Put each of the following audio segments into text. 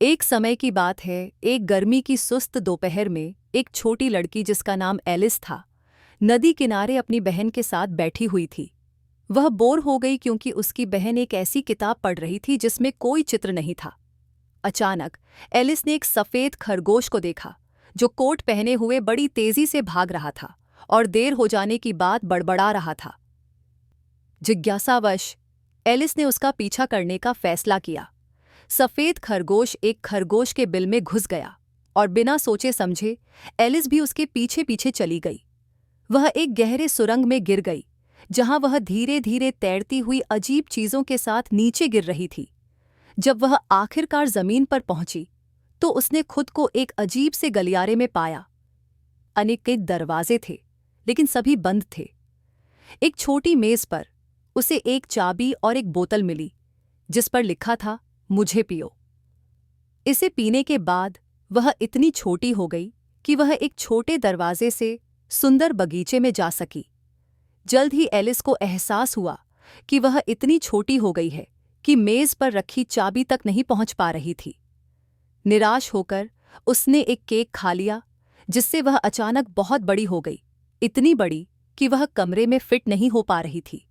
एक समय की बात है, एक गर्मी की सुस्त दोपहर में एक छोटी लड़की जिसका नाम एलिस था, नदी किनारे अपनी बहन के साथ बैठी हुई थी। वह बोर हो गई क्योंकि उसकी बहन एक ऐसी किताब पढ़ रही थी जिसमें कोई चित्र नहीं था। अचानक एलिस ने एक सफ़ेद खरगोश को देखा, जो कोट पहने हुए बड़ी तेजी से भाग रहा था और देर हो जाने की बात बड़बड़ा रहा था। जिज्ञासावश एलिस ने उसका पीछा करने का फैसला किया। सफ़ेद खरगोश एक खरगोश के बिल में घुस गया और बिना सोचे समझे एलिस भी उसके पीछे पीछे चली गई। वह एक गहरे सुरंग में गिर गई, जहां वह धीरे धीरे तैरती हुई अजीब चीज़ों के साथ नीचे गिर रही थी। जब वह आखिरकार जमीन पर पहुंची तो उसने खुद को एक अजीब से गलियारे में पाया। अनेक दरवाजे थे, लेकिन सभी बंद थे। एक छोटी मेज पर उसे एक चाबी और एक बोतल मिली, जिस पर लिखा था, मुझे पियो। इसे पीने के बाद वह इतनी छोटी हो गई कि वह एक छोटे दरवाजे से सुंदर बगीचे में जा सकी। जल्द ही एलिस को एहसास हुआ कि वह इतनी छोटी हो गई है कि मेज पर रखी चाबी तक नहीं पहुंच पा रही थी। निराश होकर उसने एक केक खा लिया, जिससे वह अचानक बहुत बड़ी हो गई, इतनी बड़ी कि वह कमरे में फिट नहीं हो पा रही थी।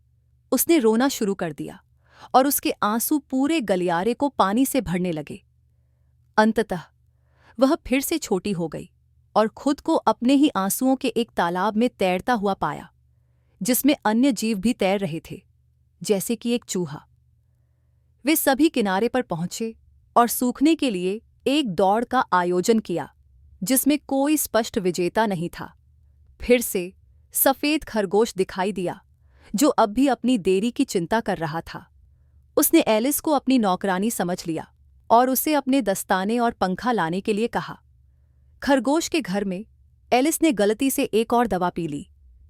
उसने रोना शुरू कर दिया और उसके आंसू पूरे गलियारे को पानी से भरने लगे। अंततः वह फिर से छोटी हो गई और खुद को अपने ही आंसुओं के एक तालाब में तैरता हुआ पाया, जिसमें अन्य जीव भी तैर रहे थे, जैसे कि एक चूहा। वे सभी किनारे पर पहुंचे और सूखने के लिए एक दौड़ का आयोजन किया, जिसमें कोई स्पष्ट विजेता नहीं था। फिर से सफ़ेद खरगोश दिखाई दिया, जो अब भी अपनी देरी की चिंता कर रहा था। उसने एलिस को अपनी नौकरानी समझ लिया और उसे अपने दस्ताने और पंखा लाने के लिए कहा। खरगोश के घर में एलिस ने गलती से एक और दवा पी ली,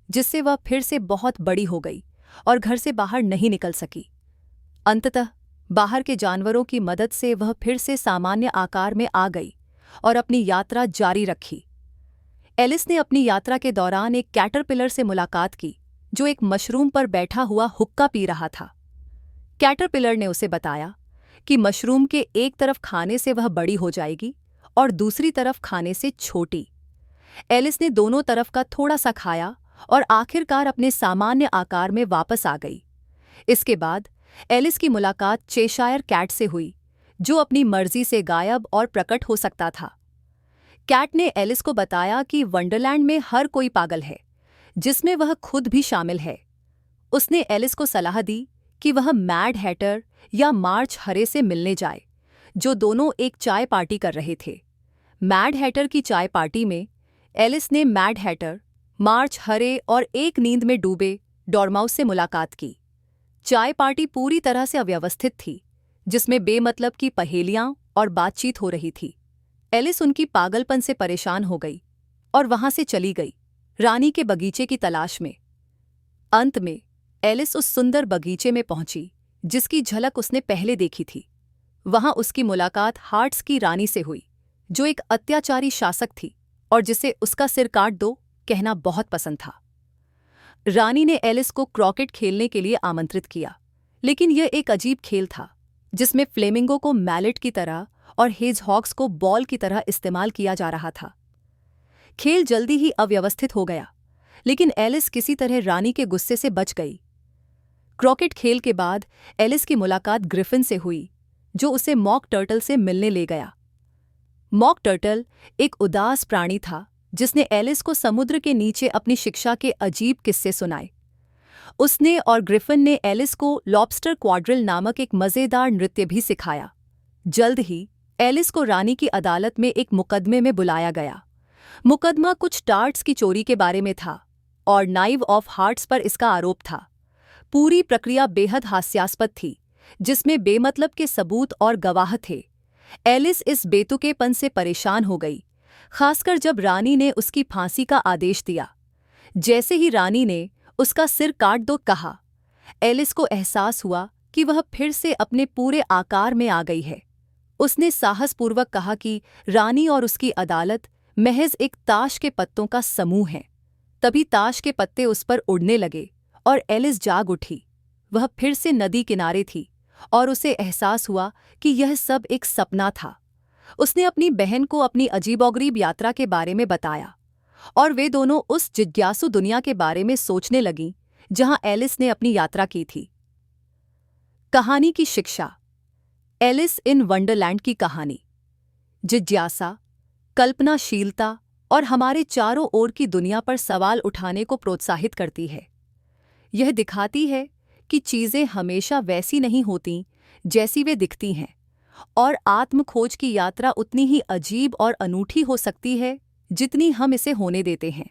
जिससे वह फिर से बहुत बड़ी हो गई और घर से बाहर नहीं निकल सकी। अंततः बाहर के जानवरों की मदद से वह फिर से सामान्य आकार में आ गई और अपनी यात्रा जारी रखी। एलिस ने अपनी यात्रा के दौरान एक कैटरपिलर से मुलाकात की, जो एक मशरूम पर बैठा हुआ हुक्का पी रहा था। कैटरपिलर ने उसे बताया कि मशरूम के एक तरफ खाने से वह बड़ी हो जाएगी और दूसरी तरफ खाने से छोटी। एलिस ने दोनों तरफ का थोड़ा सा खाया और आखिरकार अपने सामान्य आकार में वापस आ गई। इसके बाद एलिस की मुलाकात चेशायर कैट से हुई, जो अपनी मर्जी से गायब और प्रकट हो सकता था। कैट ने एलिस को बताया कि वंडरलैंड में हर कोई पागल है, जिसमें वह खुद भी शामिल है। उसने एलिस को सलाह दी कि वह मैड हैटर या मार्च हरे से मिलने जाए, जो दोनों एक चाय पार्टी कर रहे थे। मैड हैटर की चाय पार्टी में एलिस ने मैड हैटर, मार्च हरे और एक नींद में डूबे डॉर्माउस से मुलाकात की। चाय पार्टी पूरी तरह से अव्यवस्थित थी, जिसमें बेमतलब की पहेलियां और बातचीत हो रही थी। एलिस उनकी पागलपन से परेशान हो गई और वहां से चली गई, रानी के बगीचे की तलाश में। अंत में एलिस उस सुंदर बगीचे में पहुंची, जिसकी झलक उसने पहले देखी थी। वहां उसकी मुलाकात हार्ट्स की रानी से हुई, जो एक अत्याचारी शासक थी और जिसे उसका सिर काट दो कहना बहुत पसंद था। रानी ने एलिस को क्रॉकेट खेलने के लिए आमंत्रित किया, लेकिन यह एक अजीब खेल था, जिसमें फ्लेमिंगो को मैलेट की तरह और हेजहॉग्स को बॉल की तरह इस्तेमाल किया जा रहा था। खेल जल्दी ही अव्यवस्थित हो गया, लेकिन एलिस किसी तरह रानी के गुस्से से बच गई। क्रॉकेट खेल के बाद एलिस की मुलाकात ग्रिफिन से हुई, जो उसे मॉक टर्टल से मिलने ले गया। मॉक टर्टल एक उदास प्राणी था, जिसने एलिस को समुद्र के नीचे अपनी शिक्षा के अजीब किस्से सुनाए। उसने और ग्रिफिन ने एलिस को लॉबस्टर क्वाड्रिल नामक एक मज़ेदार नृत्य भी सिखाया। जल्द ही एलिस को रानी की अदालत में एक मुकदमे में बुलाया गया। मुकदमा कुछ टार्ट्स की चोरी के बारे में था और नाइव ऑफ हार्ट्स पर इसका आरोप था। पूरी प्रक्रिया बेहद हास्यास्पद थी, जिसमें बेमतलब के सबूत और गवाह थे। एलिस इस बेतुकेपन से परेशान हो गई, खासकर जब रानी ने उसकी फांसी का आदेश दिया। जैसे ही रानी ने उसका सिर काट दो कहा, एलिस को एहसास हुआ कि वह फिर से अपने पूरे आकार में आ गई है। उसने साहसपूर्वक कहा कि रानी और उसकी अदालत महज एक ताश के पत्तों का समूह है। तभी ताश के पत्ते उस पर उड़ने लगे और एलिस जाग उठी। वह फिर से नदी किनारे थी और उसे एहसास हुआ कि यह सब एक सपना था। उसने अपनी बहन को अपनी अजीबोगरीब यात्रा के बारे में बताया और वे दोनों उस जिज्ञासु दुनिया के बारे में सोचने लगीं जहां एलिस ने अपनी यात्रा की थी। कहानी की शिक्षा। एलिस इन वंडरलैंड की कहानी जिज्ञासा, कल्पनाशीलता और हमारे चारों ओर की दुनिया पर सवाल उठाने को प्रोत्साहित करती है। यह दिखाती है कि चीज़ें हमेशा वैसी नहीं होती जैसी वे दिखती हैं, और आत्मखोज की यात्रा उतनी ही अजीब और अनूठी हो सकती है जितनी हम इसे होने देते हैं।